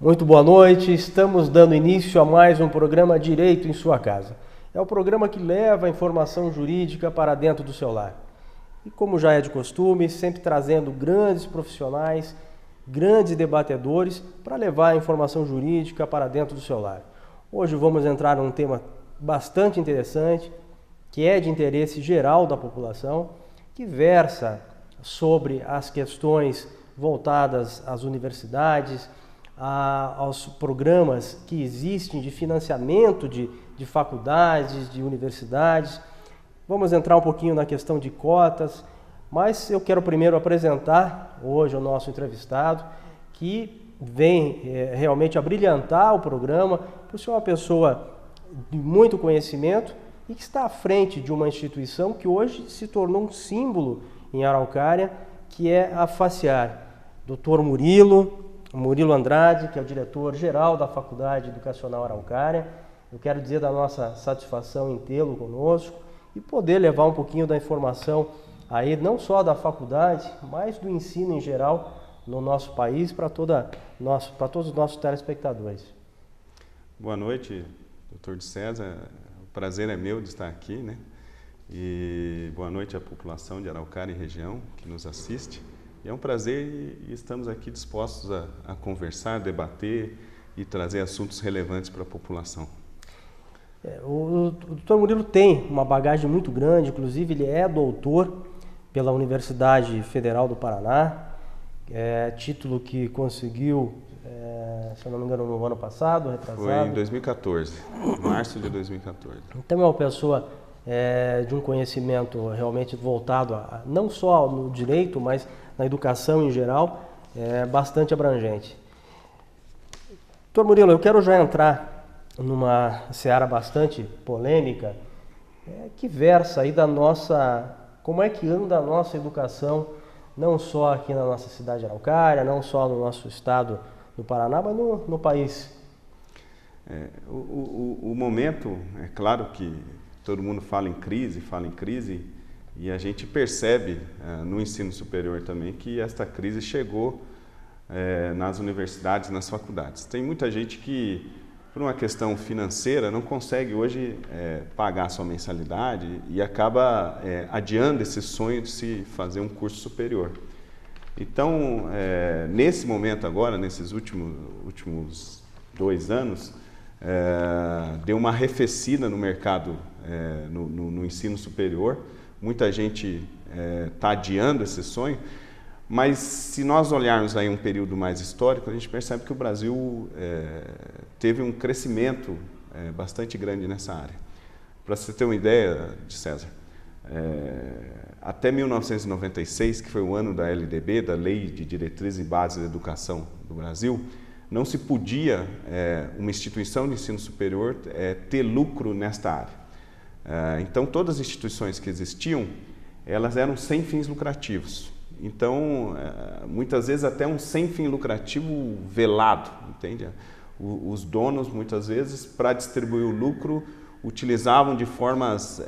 Muito boa noite, estamos dando início a mais um programa Direito em Sua Casa. É o programa que leva a informação jurídica para dentro do seu lar. E como já é de costume, sempre trazendo grandes profissionais, grandes debatedores para levar a informação jurídica para dentro do seu lar. Hoje vamos entrar num tema bastante interessante, que é de interesse geral da população, que versa sobre as questões voltadas às universidades, aos programas que existem de financiamento de faculdades, de universidades. Vamos entrar um pouquinho na questão de cotas, mas eu quero primeiro apresentar hoje o nosso entrevistado, que vem realmente a brilhantar o programa, por ser uma pessoa de muito conhecimento e que está à frente de uma instituição que hoje se tornou um símbolo em Araucária, que é a FACEAR. Dr. Murilo Andrade, que é o diretor-geral da Faculdade Educacional Araucária. Eu quero dizer da nossa satisfação em tê-lo conosco e poder levar um pouquinho da informação aí, não só da faculdade, mas do ensino em geral no nosso país, para todos os nossos telespectadores. Boa noite, doutor de César. O prazer é meu de estar aqui, né? E boa noite à população de Araucária e região que nos assiste. E é um prazer e estamos aqui dispostos a conversar, debater e trazer assuntos relevantes para a população. O doutor Murilo tem uma bagagem muito grande, inclusive ele é doutor pela Universidade Federal do Paraná, título que conseguiu, se eu não me engano, no ano passado, retrasado. Foi em 2014, março de 2014. Então é uma pessoa de um conhecimento realmente voltado não só no direito, mas na educação em geral, bastante abrangente. Doutor Murilo, eu quero já entrar numa seara bastante polêmica, que versa aí como é que anda a nossa educação, não só aqui na nossa cidade de Araucária, não só no nosso estado do Paraná, mas no país. O momento, é claro que todo mundo fala em crise, e a gente percebe no ensino superior também que esta crise chegou nas universidades, nas faculdades. Tem muita gente que, por uma questão financeira, não consegue hoje pagar sua mensalidade e acaba adiando esse sonho de se fazer um curso superior. Então, nesse momento agora, nesses últimos 2 anos, deu uma arrefecida no mercado, no ensino superior. Muita gente está adiando esse sonho, mas se nós olharmos aí um período mais histórico, a gente percebe que o Brasil teve um crescimento bastante grande nessa área. Para você ter uma ideia, de César, até 1996, que foi o ano da LDB, da Lei de Diretrizes e Bases da Educação do Brasil, não se podia uma instituição de ensino superior ter lucro nesta área. Então, todas as instituições que existiam, elas eram sem fins lucrativos. Então, muitas vezes até um sem fim lucrativo velado, entende? Os donos, muitas vezes, para distribuir o lucro, utilizavam de formas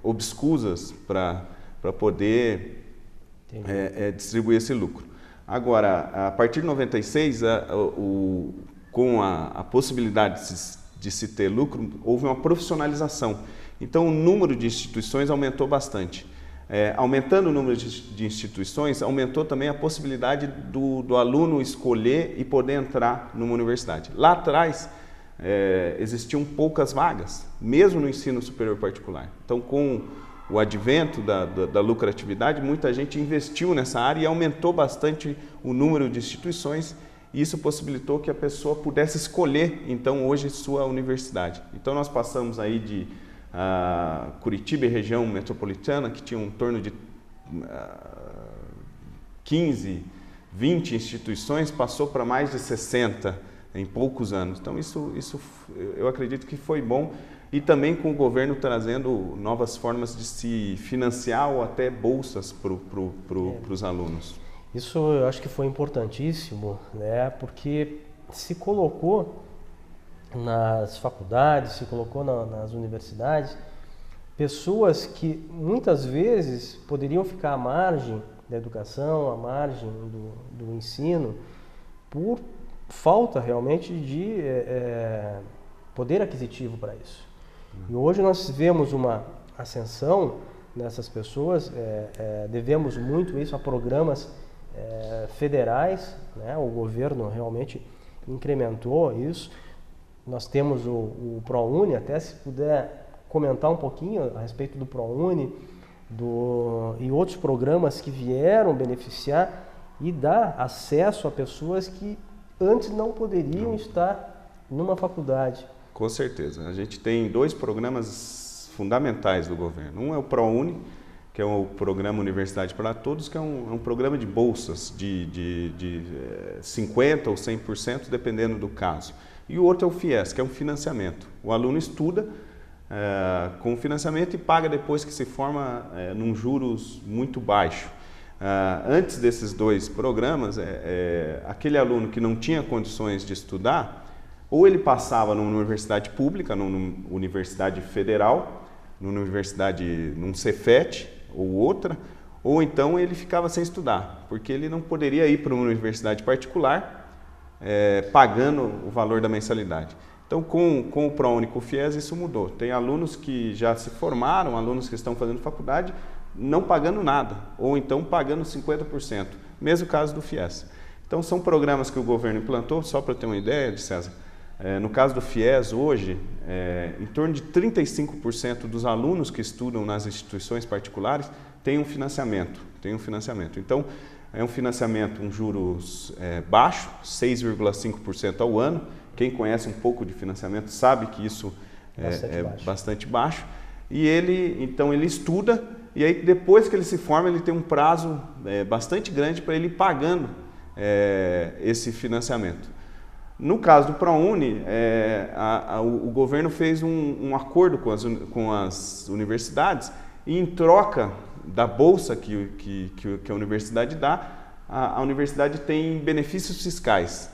obscusas para poder distribuir esse lucro. Agora, a partir de 96, com a possibilidade de se ter lucro, houve uma profissionalização. Então, o número de instituições aumentou bastante. Aumentando o número de instituições, aumentou também a possibilidade do aluno escolher e poder entrar numa universidade. Lá atrás, existiam poucas vagas, mesmo no ensino superior particular. Então, com o advento da lucratividade, muita gente investiu nessa área e aumentou bastante o número de instituições. E isso possibilitou que a pessoa pudesse escolher, então, hoje, sua universidade. Então, nós passamos aí de Curitiba e região metropolitana, que tinha em torno de 15, 20 instituições, passou para mais de 60 em poucos anos. Então, isso eu acredito que foi bom. E também com o governo trazendo novas formas de se financiar ou até bolsas para os alunos. Isso eu acho que foi importantíssimo, né? Porque se colocou nas faculdades, se colocou nas universidades, pessoas que muitas vezes poderiam ficar à margem da educação, à margem do ensino, por falta realmente de poder aquisitivo para isso. E hoje nós vemos uma ascensão nessas pessoas, devemos muito isso a programas federais, né? O governo realmente incrementou isso. Nós temos o ProUni, até se puder comentar um pouquinho a respeito do ProUni e outros programas que vieram beneficiar e dar acesso a pessoas que antes não poderiam estar numa faculdade. Com certeza. A gente tem 2 programas fundamentais do governo. Um é o ProUni, que é o Programa Universidade para Todos, que é um programa de bolsas de 50% ou 100%, dependendo do caso. E o outro é o FIES, que é um financiamento. O aluno estuda com financiamento e paga depois que se forma num juros muito baixo. Antes desses 2 programas, aquele aluno que não tinha condições de estudar, ou ele passava numa universidade pública, numa universidade federal, num Cefet ou outra, ou então ele ficava sem estudar, porque ele não poderia ir para uma universidade particular pagando o valor da mensalidade. Então, com o ProUni, com o FIES, isso mudou. Tem alunos que já se formaram, alunos que estão fazendo faculdade, não pagando nada, ou então pagando 50%. Mesmo caso do FIES. Então, são programas que o governo implantou, só para ter uma ideia, de César. No caso do FIES, hoje, em torno de 35% dos alunos que estudam nas instituições particulares têm um financiamento. Então, é um financiamento, um juros baixo, 6,5% ao ano. Quem conhece um pouco de financiamento sabe que isso é bastante baixo. E então ele estuda, e aí depois que ele se forma, ele tem um prazo bastante grande para ele ir pagando esse financiamento. No caso do ProUni, o governo fez um acordo com as universidades e, em troca da bolsa que a universidade dá, a universidade tem benefícios fiscais,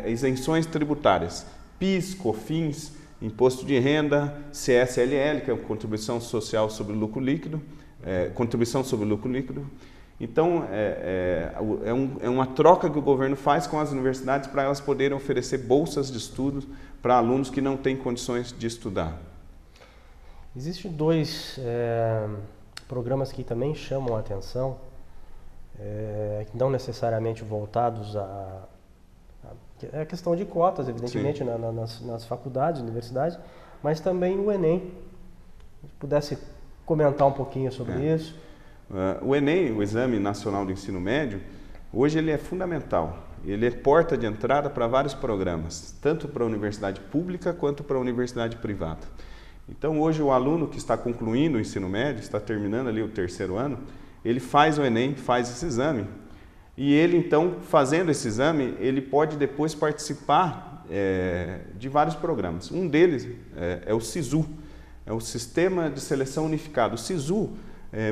isenções tributárias, PIS, COFINS, Imposto de Renda, CSLL, que é a Contribuição Social sobre o Lucro Líquido, Contribuição sobre o Lucro Líquido. Então, é uma troca que o governo faz com as universidades para elas poderem oferecer bolsas de estudos para alunos que não têm condições de estudar. Existem 2 programas que também chamam a atenção, que não necessariamente voltados a questão de cotas, evidentemente, nas faculdades, universidades, mas também o Enem. Se pudesse comentar um pouquinho sobre isso. O Enem, o Exame Nacional do Ensino Médio, hoje ele é fundamental. Ele é porta de entrada para vários programas, tanto para a universidade pública quanto para a universidade privada. Então, hoje o aluno que está concluindo o ensino médio, está terminando ali o 3º ano, ele faz o Enem, faz esse exame. E ele, então, fazendo esse exame, ele pode depois participar de vários programas. Um deles é o SISU, é o Sistema de Seleção Unificado. O SISU,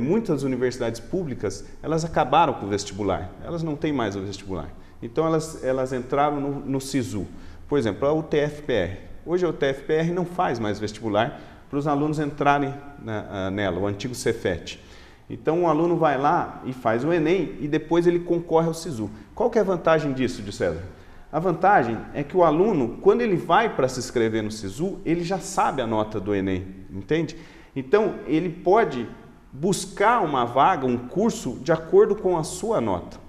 muitas universidades públicas, elas acabaram com o vestibular, elas não têm mais o vestibular. Então, elas entraram no SISU. Por exemplo, a UTF-PR. Hoje a UTF-PR não faz mais vestibular para os alunos entrarem nela, o antigo Cefet. Então, o aluno vai lá e faz o Enem e depois ele concorre ao SISU. Qual que é a vantagem disso, de César? A vantagem é que o aluno, quando ele vai para se inscrever no SISU, ele já sabe a nota do Enem, entende? Então, ele pode buscar uma vaga, um curso, de acordo com a sua nota.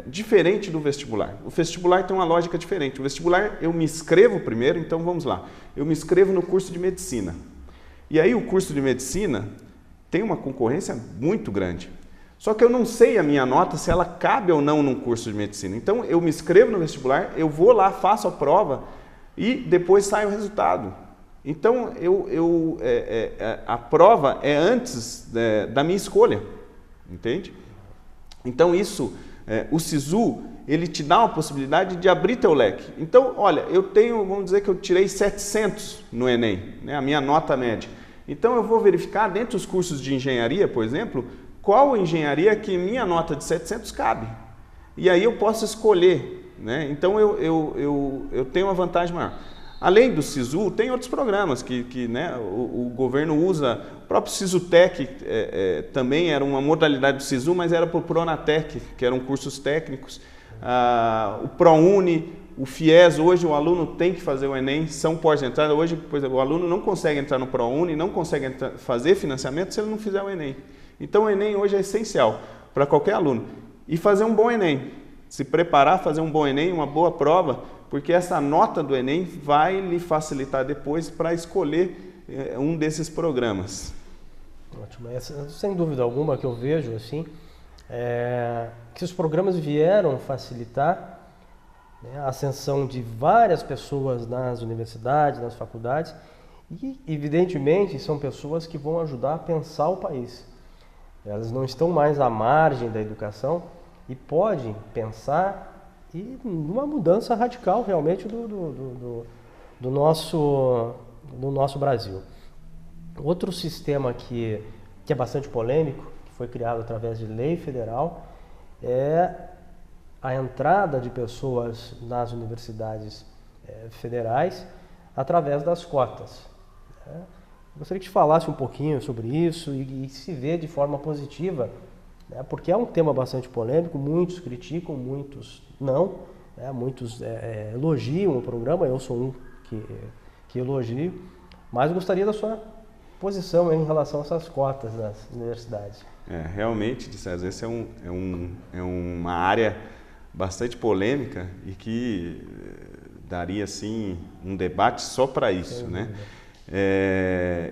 Diferente do vestibular. O vestibular tem uma lógica diferente. O vestibular, eu me inscrevo primeiro, então vamos lá. Eu me inscrevo no curso de medicina. E aí o curso de medicina tem uma concorrência muito grande. Só que eu não sei a minha nota se ela cabe ou não num curso de medicina. Então eu me inscrevo no vestibular, eu vou lá, faço a prova e depois sai o resultado. Então a prova é antes da minha escolha, entende? Então o SISU, ele te dá uma possibilidade de abrir teu leque. Então, olha, vamos dizer que eu tirei 700 no Enem, né, a minha nota média. Então, eu vou verificar, dentro dos cursos de engenharia, por exemplo, qual engenharia que minha nota de 700 cabe. E aí eu posso escolher, né? Então, eu tenho uma vantagem maior. Além do SISU, tem outros programas que né, o governo usa. O próprio SISUTEC também era uma modalidade do SISU, mas era para o Pronatec, que eram cursos técnicos. o ProUni, o FIES, hoje o aluno tem que fazer o Enem, são portas de entrada. Hoje, por exemplo, o aluno não consegue entrar no ProUni, não consegue fazer financiamento se ele não fizer o Enem. Então o Enem hoje é essencial para qualquer aluno. E fazer um bom Enem, se preparar, fazer um bom Enem, uma boa prova, porque essa nota do Enem vai lhe facilitar depois para escolher um desses programas. Ótimo. Sem dúvida alguma que eu vejo assim, que os programas vieram facilitar, né, a ascensão de várias pessoas nas universidades, nas faculdades, e evidentemente são pessoas que vão ajudar a pensar o país. Elas não estão mais à margem da educação e podem pensar e numa mudança radical realmente do nosso Brasil. Outro sistema que é bastante polêmico, que foi criado através de lei federal, é a entrada de pessoas nas universidades federais através das cotas. Gostaria que te falasse um pouquinho sobre isso e se vê de forma positiva, né, porque é um tema bastante polêmico, muitos criticam, muitos não, né, muitos elogiam o programa, eu sou um que elogio, mas gostaria da sua posição em relação a essas cotas nas universidades. Realmente, César, essa é uma área bastante polêmica e que daria assim um debate só para isso, né?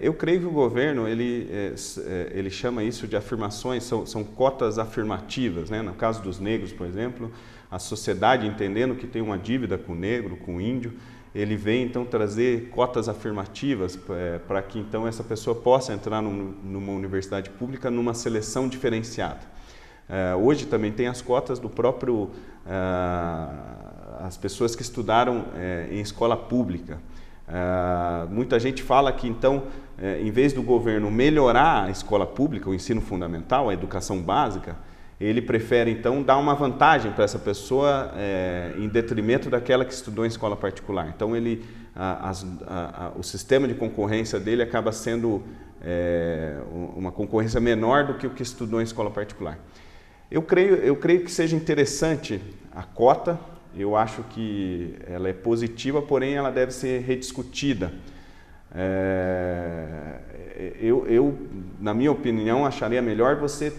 Eu creio que o governo ele chama isso de afirmações, são cotas afirmativas, né? No caso dos negros, por exemplo, a sociedade entendendo que tem uma dívida com o negro, com o índio, ele vem então trazer cotas afirmativas para que então essa pessoa possa entrar numa universidade pública numa seleção diferenciada. Hoje também tem as cotas do próprio as pessoas que estudaram em escola pública. Muita gente fala que então, em vez do governo melhorar a escola pública, o ensino fundamental, a educação básica, ele prefere então dar uma vantagem para essa pessoa em detrimento daquela que estudou em escola particular. Então o sistema de concorrência dele acaba sendo uma concorrência menor do que o que estudou em escola particular. Eu creio que seja interessante a cota. Eu acho que ela é positiva, porém ela deve ser rediscutida. Na minha opinião, acharia melhor você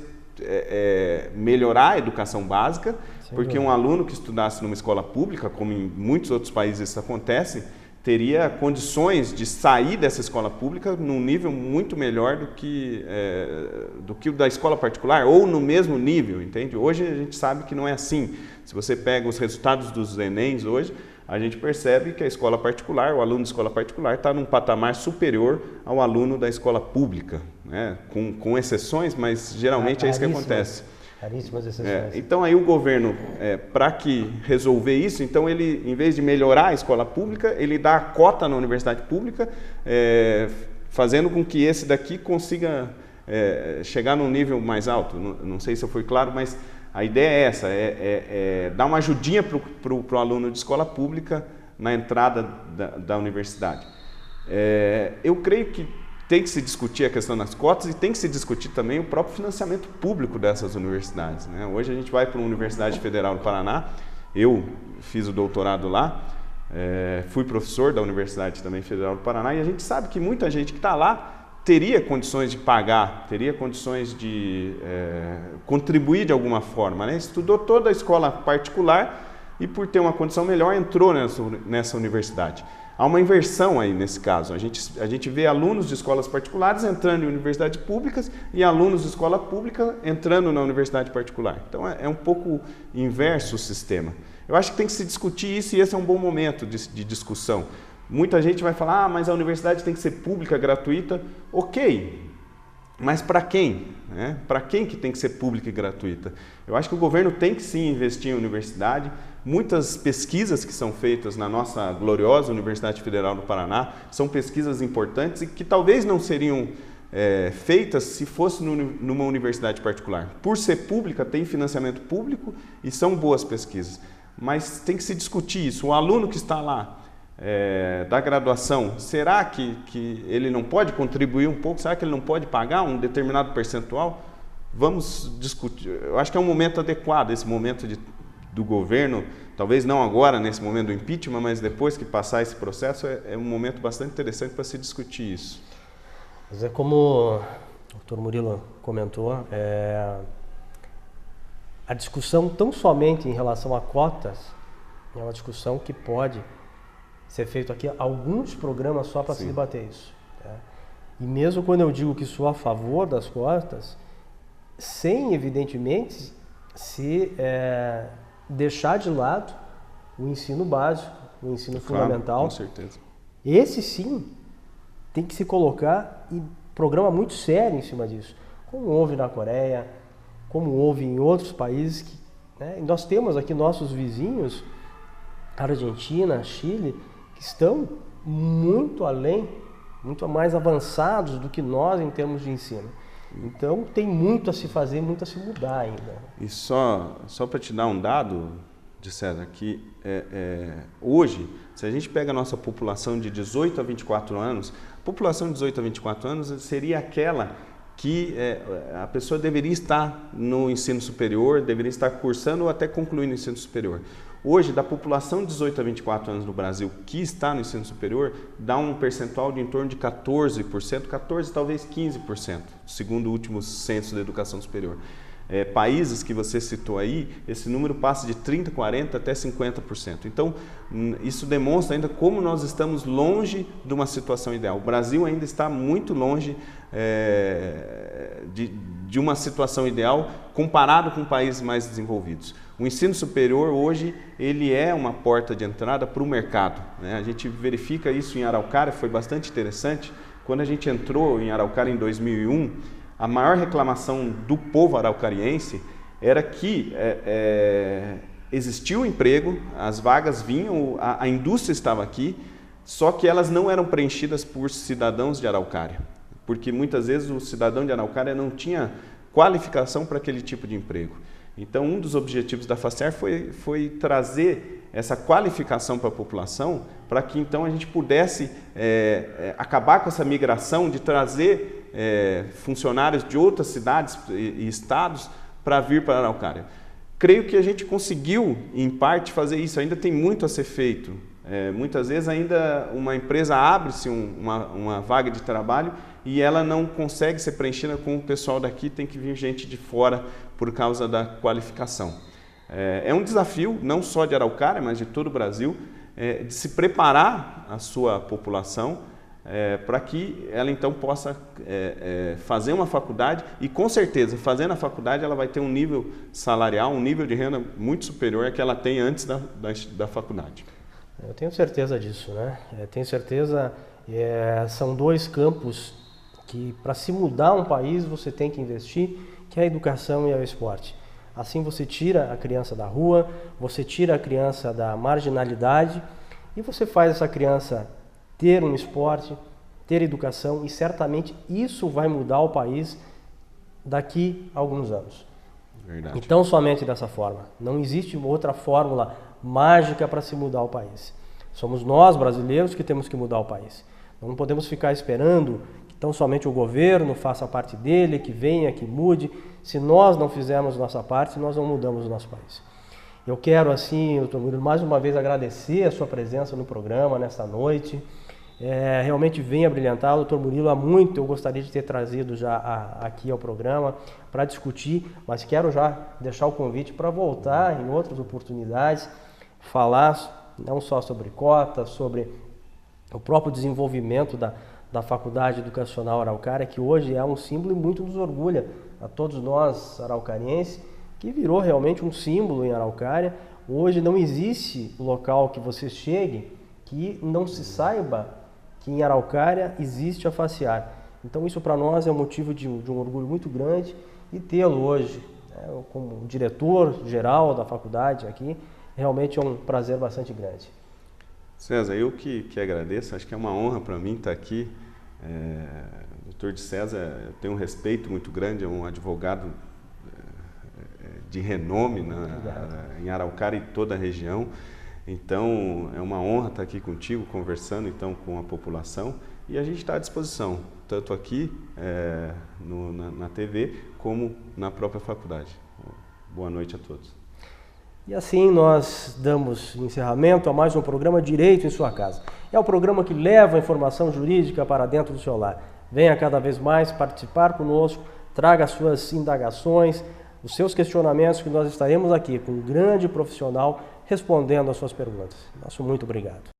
melhorar a educação básica, porque um aluno que estudasse numa escola pública, como em muitos outros países isso acontece, teria condições de sair dessa escola pública num nível muito melhor do que o da escola particular, ou no mesmo nível, entende? Hoje a gente sabe que não é assim. Se você pega os resultados dos Enems hoje, a gente percebe que a escola particular, o aluno da escola particular está num patamar superior ao aluno da escola pública, né? Com exceções, mas geralmente é isso que acontece. Raríssimas exceções. Então aí o governo, para que resolver isso, então ele, em vez de melhorar a escola pública, ele dá a cota na universidade pública, fazendo com que esse daqui consiga chegar num nível mais alto. Não sei se eu fui claro, mas a ideia é essa, dar uma ajudinha para o aluno de escola pública na entrada da universidade. Eu creio que tem que se discutir a questão das cotas e tem que se discutir também o próprio financiamento público dessas universidades, né? Hoje a gente vai para uma Universidade Federal do Paraná, eu fiz o doutorado lá, fui professor da Universidade também Federal do Paraná, e a gente sabe que muita gente que está lá teria condições de pagar, teria condições de contribuir de alguma forma, né? Estudou toda a escola particular e, por ter uma condição melhor, entrou nessa universidade. Há uma inversão aí nesse caso. A gente vê alunos de escolas particulares entrando em universidades públicas e alunos de escola pública entrando na universidade particular. Então é um pouco inverso o sistema. Eu acho que tem que se discutir isso e esse é um bom momento de discussão. Muita gente vai falar, mas a universidade tem que ser pública, gratuita. Ok, mas para quem? Né? Para quem que tem que ser pública e gratuita? Eu acho que o governo tem que sim investir em universidade. Muitas pesquisas que são feitas na nossa gloriosa Universidade Federal do Paraná são pesquisas importantes e que talvez não seriam feitas se fosse numa universidade particular. Por ser pública, tem financiamento público e são boas pesquisas. Mas tem que se discutir isso. O aluno que está lá da graduação, será que ele não pode contribuir um pouco? Será que ele não pode pagar um determinado percentual? Vamos discutir. Eu acho que é um momento adequado, esse momento de do governo, talvez não agora, nesse momento do impeachment, mas depois que passar esse processo, é um momento bastante interessante para se discutir isso. Mas é como o Dr. Murilo comentou, a discussão tão somente em relação a cotas é uma discussão que pode ser feito aqui alguns programas só para se debater isso. E mesmo quando eu digo que sou a favor das cotas, sem, evidentemente, se deixar de lado o ensino básico, o ensino fundamental. Com certeza. Esse sim tem que se colocar e programa muito sério em cima disso, como houve na Coreia, como houve em outros países. Nós temos aqui nossos vizinhos, Argentina, Chile, que estão muito além, muito mais avançados do que nós em termos de ensino. Então tem muito a se fazer, muito a se mudar ainda. E só para te dar um dado, de César, que hoje, se a gente pega a nossa população de 18 a 24 anos, a população de 18 a 24 anos seria aquela que a pessoa deveria estar no ensino superior, deveria estar cursando ou até concluindo o ensino superior. Hoje, da população de 18 a 24 anos no Brasil que está no ensino superior, dá um percentual de em torno de 14%, 14%, talvez 15%, segundo o último censo da educação superior. Países que você citou aí, esse número passa de 30%, 40% até 50%. Então, isso demonstra ainda como nós estamos longe de uma situação ideal. O Brasil ainda está muito longe de uma situação ideal comparado com países mais desenvolvidos. O ensino superior hoje ele é uma porta de entrada para o mercado, né? A gente verifica isso em Araucária, foi bastante interessante. Quando a gente entrou em Araucária em 2001, a maior reclamação do povo araucariense era que existia o emprego, as vagas vinham, a indústria estava aqui, só que elas não eram preenchidas por cidadãos de Araucária, porque muitas vezes o cidadão de Araucária não tinha qualificação para aquele tipo de emprego. Então, um dos objetivos da FACER foi trazer essa qualificação para a população, para que então a gente pudesse acabar com essa migração de trazer funcionários de outras cidades e estados para vir para a Araucária. Creio que a gente conseguiu, em parte, fazer isso. Ainda tem muito a ser feito. Muitas vezes ainda uma empresa abre-se uma vaga de trabalho e ela não consegue ser preenchida com o pessoal daqui, tem que vir gente de fora por causa da qualificação. É um desafio, não só de Araucária, mas de todo o Brasil, de se preparar a sua população para que ela então possa fazer uma faculdade e, com certeza, fazendo a faculdade, ela vai ter um nível salarial, um nível de renda muito superior ao que ela tem antes da faculdade. Eu tenho certeza disso, né? Tenho certeza, são dois campos que, para se mudar um país, você tem que investir, que é a educação e o esporte. Assim você tira a criança da rua, você tira a criança da marginalidade e você faz essa criança ter um esporte, ter educação, e certamente isso vai mudar o país daqui a alguns anos. Verdade. Então, somente dessa forma. Não existe outra fórmula mágica para se mudar o país. Somos nós, brasileiros, que temos que mudar o país. Não podemos ficar esperando que tão somente o governo faça a parte dele, que venha, que mude. Se nós não fizermos nossa parte, nós não mudamos o nosso país. Eu quero, assim, Dr. Murilo, mais uma vez agradecer a sua presença no programa nesta noite. Realmente vem a brilhantar. O Dr. Murilo, há muito eu gostaria de ter trazido já aqui ao programa para discutir, mas quero já deixar o convite para voltar em outras oportunidades, falar não só sobre cotas, sobre o próprio desenvolvimento da Faculdade Educacional Araucária, que hoje é um símbolo e muito nos orgulha a todos nós araucarienses, que virou realmente um símbolo em Araucária. Hoje não existe local que você chegue que não se saiba que em Araucária existe a FACEAR. Então isso para nós é um motivo de um orgulho muito grande, e tê-lo hoje como diretor-geral da faculdade aqui, realmente é um prazer bastante grande. César, eu que agradeço, acho que é uma honra para mim estar aqui. O Dr. de César, eu tenho um respeito muito grande, é um advogado de renome em Araucária e toda a região. Então, é uma honra estar aqui contigo, conversando então com a população, e a gente está à disposição, tanto aqui na TV, como na própria faculdade. Boa noite a todos. E assim nós damos encerramento a mais um programa Direito em Sua Casa. É o programa que leva a informação jurídica para dentro do seu lar. Venha cada vez mais participar conosco, traga as suas indagações, os seus questionamentos, que nós estaremos aqui com um grande profissional respondendo às suas perguntas. Nosso muito obrigado.